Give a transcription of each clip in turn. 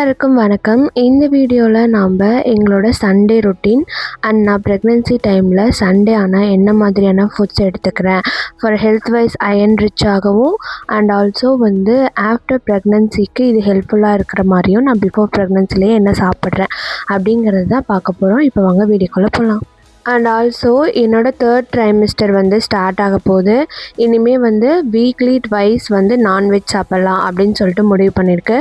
எல்லாருக்கும் வணக்கம். இந்த வீடியோவில் நாம் எங்களோட சண்டே ரொட்டீன் அண்ட் நான் ப்ரெக்னென்சி டைமில் சண்டே ஆனால் என்ன மாதிரியான ஃபுட்ஸ் எடுத்துக்கிறேன் for health wise iron rich ஆகவும் அண்ட் ஆல்சோ ஆஃப்டர் ப்ரெக்னென்சிக்கு இது ஹெல்ப்ஃபுல்லாக இருக்கிற மாதிரியும் நான் பிஃபோர் ப்ரெக்னென்சிலேயே என்ன சாப்பிட்றேன் அப்படிங்கிறது தான் பார்க்க போகிறோம். இப்போ வாங்க வீடியோக்குள்ளே போகலாம். அண்ட் ஆல்சோ என்னோடய 3rd ட்ரைமிஸ்டர் ஸ்டார்ட் ஆக போகுது. இனிமேல் வீக்லி ட்வைஸ் நான்வெஜ் சாப்பிட்லாம் அப்படின்னு சொல்லிட்டு முடிவு பண்ணியிருக்கு.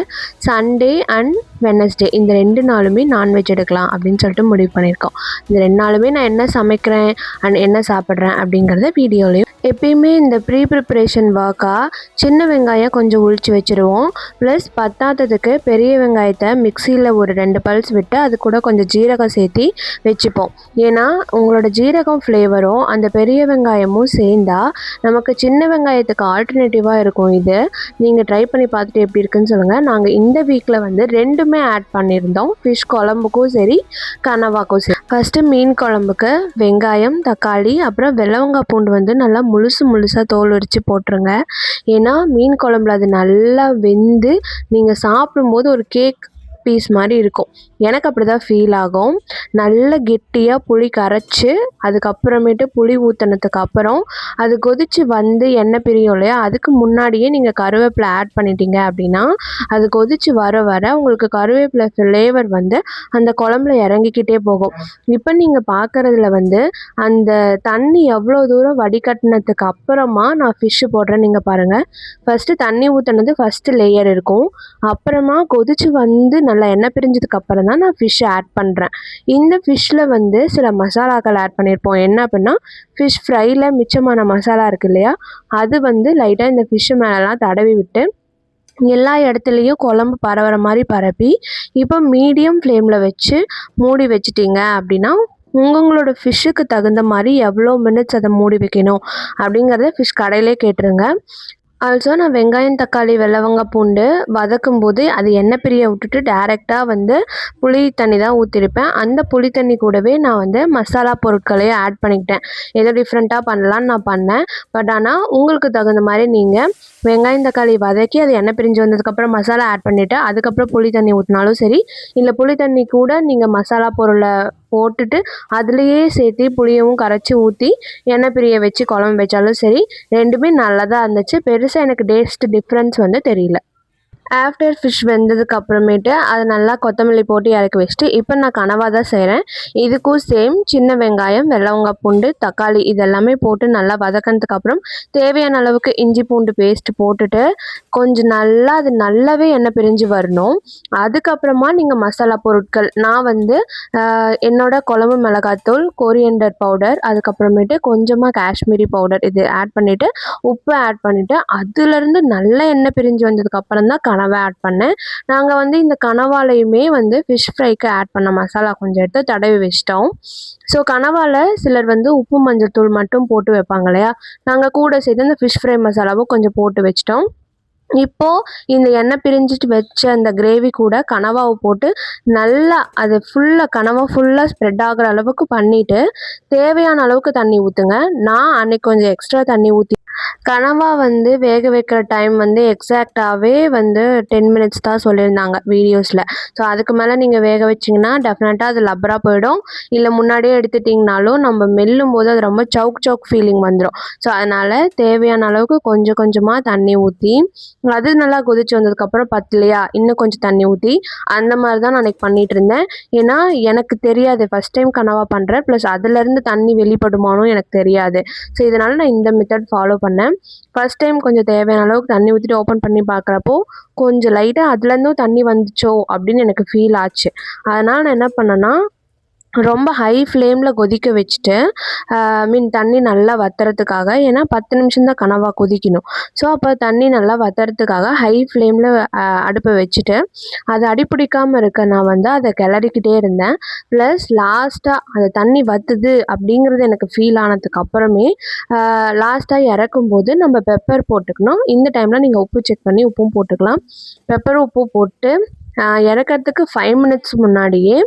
சண்டே அண்ட் வெனஸ்டே இந்த 2 நாளுமே நான்வெஜ் எடுக்கலாம் அப்படின்னு சொல்லிட்டு முடிவு பண்ணியிருக்கோம். இந்த 2 நாளுமே நான் என்ன சமைக்கிறேன் அண்ட் என்ன சாப்பிட்றேன் அப்படிங்கிறத வீடியோலையும் எப்பயுமே இந்த ப்ரீ ப்ரிப்ரேஷன் ஒர்க்காக சின்ன வெங்காயம் கொஞ்சம் உளிச்சு வச்சுருவோம். ப்ளஸ் பத்தாததுக்கு பெரிய வெங்காயத்தை மிக்சியில் ஒரு 2 பல்ஸ் விட்டு அது கூட கொஞ்சம் ஜீரகம் சேர்த்தி வச்சுப்போம். ஏன்னா உங்களோட ஜீரகம் ஃப்ளேவரும் அந்த பெரிய வெங்காயமும் சேர்ந்தால் நமக்கு சின்ன வெங்காயத்துக்கு ஆல்டர்னேட்டிவாக இருக்கும். இது நீங்கள் ட்ரை பண்ணி பார்த்துட்டு எப்படி இருக்குன்னு சொல்லுங்கள். நாங்கள் இந்த வீக்கில் 2மே ஆட் பண்ணியிருந்தோம். ஃபிஷ் குழம்புக்கும் சரி கனவாக்கும் சரி. ஃபஸ்ட்டு மீன் குழம்புக்கு வெங்காயம் தக்காளி அப்புறம் வெள்ளவங்காய் பூண்டு நல்லா முழுசாக தோல் உரித்து போட்டுருங்க. ஏன்னா மீன் குழம்புல அது நல்லா வெந்து நீங்கள் சாப்பிடும்போது ஒரு கேக் பீஸ் மாதிரி இருக்கும். எனக்கு அப்படி தான் ஃபீல் ஆகும். நல்ல கெட்டியாக புளி கரைச்சி அதுக்கப்புறமேட்டு புளி ஊற்றினதுக்கு அப்புறம் அது கொதித்து எண்ணெய் பிரியும் இல்லையா, அதுக்கு முன்னாடியே நீங்கள் கருவேப்பிலை ஆட் பண்ணிட்டீங்க அப்படின்னா அது கொதித்து வர உங்களுக்கு கருவேப்பிலை ஃப்ளேவர் அந்த குழம்புல இறங்கிக்கிட்டே போகும். இப்போ நீங்கள் பார்க்குறதுல அந்த தண்ணி எவ்வளோ தூரம் வடிகட்டினதுக்கு அப்புறமா நான் ஃபிஷ்ஷு போடுறேன். நீங்கள் பாருங்கள், ஃபஸ்ட்டு தண்ணி ஊற்றினது ஃபஸ்ட்டு லேயர் இருக்கும். அப்புறமா கொதித்து நல்லா எண்ணெய் பிரிஞ்சதுக்கு அப்புறம் தான் நான் ஃபிஷ்ஷை ஆட் பண்ணுறேன். இந்த ஃபிஷ்ஷில் சில மசாலாக்கள் ஆட் பண்ணியிருப்போம். என்ன அப்படின்னா ஃபிஷ் ஃப்ரையில் மிச்சமான மசாலா இருக்குது இல்லையா, அது லைட்டாக இந்த ஃபிஷ்ஷு மேலெலாம் தடவி விட்டு எல்லா இடத்துலையும் குழம்பு பரவுற மாதிரி பரப்பி இப்போ மீடியம் ஃப்ளேமில் வச்சு மூடி வச்சிட்டிங்க அப்படின்னா உங்களோட ஃபிஷ்ஷுக்கு தகுந்த மாதிரி எவ்வளோ மினிட்ஸ் அதை மூடி வைக்கணும் அப்படிங்கிறத ஃபிஷ் கடையிலே கேட்டுருங்க. ஆல்சோ நான் வெங்காயம் தக்காளி வெள்ளவங்காய் பூண்டு வதக்கும் போது அது எண்ணெய் பிரிய விட்டுட்டு டேரெக்டாக புளி தண்ணி தான் ஊற்றிருப்பேன். அந்த புளி தண்ணி கூடவே நான் மசாலா பொருட்களையும் ஆட் பண்ணிக்கிட்டேன். ஏதோ டிஃப்ரெண்ட்டாக பண்ணலான்னு நான் பண்ணேன். பட் ஆனால் உங்களுக்கு தகுந்த மாதிரி நீங்கள் வெங்காயம் தக்காளி வதக்கி அது எண்ணெய் பிரிஞ்சு வந்ததுக்கப்புறம் மசாலா ஆட் பண்ணிவிட்டு அதுக்கப்புறம் புளி தண்ணி ஊற்றினாலும் சரி, இல்லை புளி தண்ணி கூட நீங்கள் மசாலா பொருளை போட்டுட்டு அதுலேயே சேர்த்து புளியவும் கரைச்சி ஊற்றி எண்ணெய் பிரிய வச்சு குழம்பு வச்சாலும் சரி, 2மே நல்லா தான் இருந்துச்சு. பெருசாக எனக்கு டேஸ்ட் டிஃப்ரென்ஸ் தெரியல. ஆஃப்டர் ஃபிஷ் வெந்ததுக்கு அப்புறமேட்டு அது நல்லா கொத்தமல்லி போட்டு இறக்கி வச்சுட்டு இப்போ நான் கனவா தான் செய்கிறேன். இதுக்கும் சேம் சின்ன வெங்காயம் வெள்ளவங்காய் பூண்டு தக்காளி இதெல்லாமே போட்டு நல்லா வதக்கினதுக்கு அப்புறம் தேவையான அளவுக்கு இஞ்சி பூண்டு பேஸ்ட் போட்டுட்டு கொஞ்சம் நல்லா அது நல்லாவே எண்ணெய் பிரிஞ்சு வரணும். அதுக்கப்புறமா நீங்கள் மசாலா பொருட்கள் நான் என்னோட குழம்பு மிளகாத்தூள் கொரியண்டர் பவுடர் அதுக்கப்புறமேட்டு கொஞ்சமாக காஷ்மீரி பவுடர் இது ஆட் பண்ணிவிட்டு உப்பு ஆட் பண்ணிவிட்டு அதுலேருந்து நல்லா எண்ணெய் பிரிஞ்சு வந்ததுக்கப்புறம் தான் கனவா ஆட் பண்ணேன். நாங்கள் இந்த கனவாலையுமே ஃபிஷ் ஃப்ரைக்கு ஆட் பண்ண மசாலா கொஞ்சம் எடுத்து தடவி வச்சிட்டோம். ஸோ கனவாவில் சிலர் உப்பு மஞ்சள் தூள் மட்டும் போட்டு வைப்பாங்க இல்லையா, நாங்கள் கூட சேர்த்து இந்த ஃபிஷ் ஃப்ரை மசாலாவும் கொஞ்சம் போட்டு வச்சிட்டோம். இப்போது இந்த எண்ணெய் பிரிஞ்சிட்டு வச்ச அந்த கிரேவி கூட கனவாவை போட்டு நல்லா அது கனவா ஃபுல்லாக ஸ்ப்ரெட் ஆகிற அளவுக்கு பண்ணிவிட்டு தேவையான அளவுக்கு தண்ணி ஊற்றுங்க. நான் அன்றைக்கி கொஞ்சம் எக்ஸ்ட்ரா தண்ணி ஊற்றி கனவா வேக வைக்கிற டைம் எக்ஸாக்டாகவே 10 மினிட்ஸ் தான் சொல்லியிருந்தாங்க வீடியோஸில். ஸோ அதுக்கு மேலே நீங்கள் வேக வச்சிங்கன்னா டெஃபினட்டாக அது லப்பராக போயிடும். இல்லை முன்னாடியே எடுத்துட்டிங்கனாலும் நம்ம மெல்லும் போது அது ரொம்ப சவுக் ஃபீலிங் வந்துடும். ஸோ அதனால் தேவையான அளவுக்கு கொஞ்சம் கொஞ்சமாக தண்ணி ஊற்றி அது நல்லா கொதிச்சு வந்ததுக்கப்புறம் பத்தலையா இன்னும் கொஞ்சம் தண்ணி ஊற்றி அந்த மாதிரி தான் நான் அன்றைக்கி பண்ணிகிட்டு இருந்தேன். ஏன்னா எனக்கு தெரியாது, ஃபஸ்ட் டைம் கனவா பண்ணுறேன். ப்ளஸ் அதுலேருந்து தண்ணி வெளிப்படுமானும் எனக்கு தெரியாது. ஸோ இதனால் நான் இந்த மெத்தட் ஃபாலோ பண்ணேன். ஃபஸ்ட் டைம் கொஞ்சம் தேவையான அளவுக்கு தண்ணி ஊற்றிட்டு ஓப்பன் பண்ணி பார்க்குறப்போ கொஞ்சம் லைட்டாக அதுலேருந்தும் தண்ணி வந்துச்சோ அப்படின்னு எனக்கு ஃபீல் ஆச்சு. அதனால் நான் என்ன பண்ணேன்னா ரொம்ப ஹை ஃப்ளேமில் கொதிக்க வச்சுட்டு தண்ணி நல்லா வற்றுறதுக்காக, ஏன்னா 10 நிமிஷம் தான் கனவா கொதிக்கணும். ஸோ அப்போ தண்ணி நல்லா வற்றுறதுக்காக ஹை ஃப்ளேமில் அடுப்பை வச்சுட்டு அது அடிப்பிடிக்காமல் இருக்க நான் அதை கிளறிக்கிட்டே இருந்தேன். ப்ளஸ் லாஸ்ட்டாக அது தண்ணி வற்றுது அப்படிங்கிறது எனக்கு ஃபீல் ஆனதுக்கு அப்புறமே லாஸ்ட்டாக இறக்கும்போது நம்ம பெப்பர் போட்டுக்கணும். இந்த டைமில் நீங்கள் உப்பு செக் பண்ணி உப்பும் போட்டுக்கலாம். பெப்பர் உப்பு போட்டு இறக்கிறதுக்கு 5 மினிட்ஸ் முன்னாடியே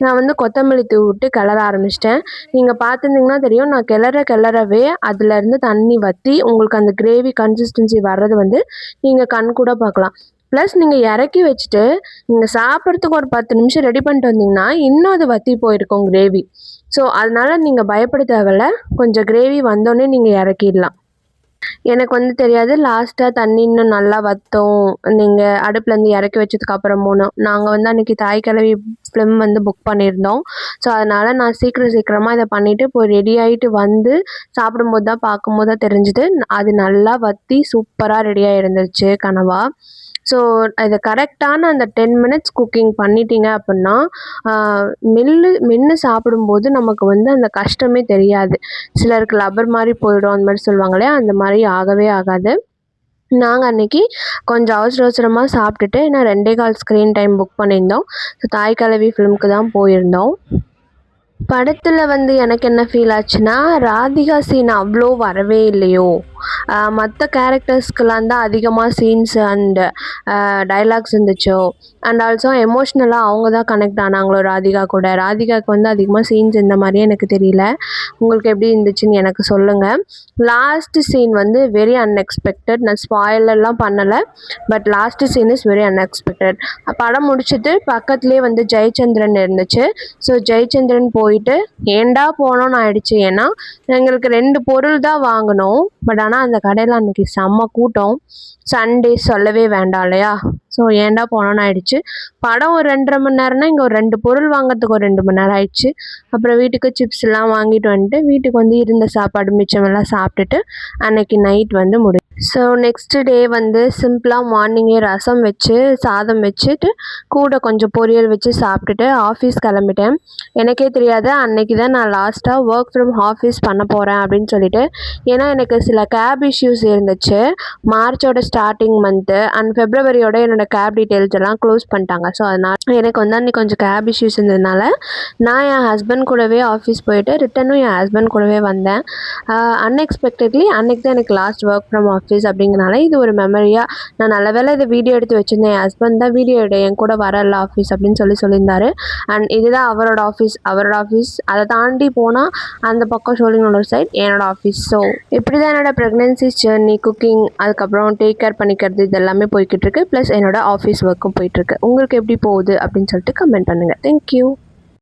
நான் கொத்தமல்லி தூவி விட்டு கிளற ஆரம்பிச்சிட்டேன். நீங்கள் பார்த்துருந்தீங்கன்னா தெரியும், நான் கிளறவே அதுலேருந்து தண்ணி வற்றி உங்களுக்கு அந்த கிரேவி கன்சிஸ்டன்சி வர்றது நீங்கள் கண் கூட பார்க்கலாம். ப்ளஸ் நீங்கள் இறக்கி வச்சுட்டு நீங்கள் சாப்பிட்றதுக்கு ஒரு 10 நிமிஷம் ரெடி பண்ணிட்டு வந்தீங்கன்னா இன்னும் அது வற்றி போயிருக்கும் கிரேவி. ஸோ அதனால் நீங்கள் பயப்பட தேவையில்ல. கொஞ்சம் கிரேவி வந்தோடனே நீங்கள் இறக்கிடலாம். எனக்கு வந்து தெரியாது. லாஸ்ட்டாக தண்ணி இன்னும் நல்லா வற்றும். நீங்கள் அடுப்புலேருந்து இறக்கி வச்சதுக்கு அப்புறமும் நாங்கள் வந்து அன்றைக்கி தாய் கிழவி ஃபிலிம் வந்து புக் பண்ணியிருந்தோம். ஸோ அதனால் நான் சீக்கிரமாக இதை பண்ணிவிட்டு இப்போ ரெடி ஆகிட்டு வந்து சாப்பிடும்போது தான் பார்க்கும்போது தான் தெரிஞ்சுது. அது நல்லா வற்றி சூப்பராக ரெடியாக இருந்துச்சு கனவா. ஸோ இது கரெக்டான அந்த 10 மினிட்ஸ் குக்கிங் பண்ணிட்டீங்க அப்படின்னா மென்று சாப்பிடும்போது நமக்கு வந்து அந்த கஷ்டமே தெரியாது. சிலருக்கு லப்பர் மாதிரி போயிடும் அந்த மாதிரி சொல்லுவாங்க இல்லையா, அந்த மாதிரி ஆகவே ஆகாது. நாங்கள் அன்றைக்கி கொஞ்சம் அவசரமாக சாப்பிட்டுட்டு ஏன்னா 2.25 ஸ்க்ரீன் டைம் புக் பண்ணியிருந்தோம். ஸோ தாய் கிழவி ஃபிலிமுக்கு தான் போயிருந்தோம். படத்தில் வந்து எனக்கு என்ன ஃபீல் ஆச்சுன்னா, ராதிகா சீன் அவ்வளோ வரவே இல்லையோ, மற்ற கேரக்டர்ஸ்க்கெலாம் தான் அதிகமாக சீன்ஸ் அண்ட் டைலாக்ஸ் இருந்துச்சோ, அண்ட் ஆல்சோ எமோஷ்னலாக அவங்க தான் கனெக்ட் ஆனாங்களோ ராதிகா கூட. ராதிகாவுக்கு வந்து அதிகமாக சீன்ஸ் இந்த மாதிரியே எனக்கு தெரியல. உங்களுக்கு எப்படி இருந்துச்சுன்னு எனக்கு சொல்லுங்கள். லாஸ்ட்டு சீன் வந்து வெரி அன்எக்ஸ்பெக்டட். நான் ஸ்பாயிலர்லாம் பண்ணலை, but last scene is very unexpected. படம் முடிச்சுட்டு பக்கத்துலேயே வந்து ஜெயச்சந்திரன் இருந்துச்சு. ஸோ ஜெயச்சந்திரன் போயிட்டு ஏன்டா போனோன்னு ஆயிடுச்சு. ஏன்னா எங்களுக்கு 2 பொருள் தான் வாங்கினோம். பட் ஆனால் அந்த கடையில் அன்றைக்கி செம்ம கூட்டம். சண்டே சொல்லவே வேண்டாம் இல்லையா. ஸோ ஏன்டா போனோன்னு ஆயிடுச்சு. படம் ஒரு 2.5 மணி நேரம்னா இங்கே ஒரு 2 பொருள் வாங்கிறதுக்கு ஒரு 2 மணி நேரம் ஆயிடுச்சு. அப்புறம் வீட்டுக்கு சிப்ஸ் எல்லாம் வாங்கிட்டு வந்துட்டு வீட்டுக்கு வந்து இருந்த சாப்பாடு மிச்சமெல்லாம் சாப்பிட்டுட்டு அன்னைக்கு நைட் வந்து ஸோ நெக்ஸ்ட் டே வந்து சிம்பிளாக மார்னிங்கே ரசம் வச்சு சாதம் வச்சுட்டு கூட கொஞ்சம் பொரியல் வச்சு சாப்பிட்டுட்டு ஆஃபீஸ் கிளம்பிட்டேன். எனக்கே தெரியாது அன்னைக்கு தான் நான் லாஸ்ட்டாக ஒர்க் ஃப்ரம் ஆஃபீஸ் பண்ண போகிறேன் அப்படின்னு சொல்லிட்டு. ஏன்னா எனக்கு சில கேப் இஷ்யூஸ் இருந்துச்சு. மார்ச்சோட ஸ்டார்டிங் மந்த்து அண்ட் ஃபெப்ரவரியோட என்னோடய கேப் டீட்டெயில்ஸ் எல்லாம் க்ளோஸ் பண்ணிட்டாங்க. ஸோ அதனால் எனக்கு வந்து அன்றைக்கி கொஞ்சம் கேப் இஷ்யூஸ் இருந்ததுனால நான் என் ஹஸ்பண்ட் கூடவே ஆஃபீஸ் போயிட்டு ரிட்டனும் என் ஹஸ்பண்ட் கூடவே வந்தேன். அன்எக்ஸ்பெக்டட்லி அன்றைக்கி தான் எனக்கு லாஸ்ட் ஒர்க் ஃப்ரம் ஆஃபீஸ் அப்படிங்கிறனால இது ஒரு மெமரியாக நான் நல்ல வேளை இதை வீடியோ எடுத்து வச்சுருந்தேன். என் ஹஸ்பண்ட் தான் வீடியோ எடு என் கூட வரல ஆஃபீஸ் அப்படின்னு சொல்லியிருந்தாரு. அண்ட் இதுதான் அவரோட ஆஃபீஸ். அதை தாண்டி போனால் அந்த பக்கம் ஷோலிங்கோட சைட் என்னோடய ஆஃபீஸ். ஸோ இப்படி தான் என்னோடய ப்ரெக்னென்சி ஜர்னி, குக்கிங், அதுக்கப்புறம் டேக் கேர் பண்ணிக்கிறது இது எல்லாமே போய்கிட்டு இருக்கு. ப்ளஸ் என்னோடய ஆஃபீஸ் ஒர்க்கும் போயிட்டுருக்கு. உங்களுக்கு எப்படி போகுது அப்படின்னு சொல்லிட்டு கமெண்ட் பண்ணுங்கள். தேங்க்யூ.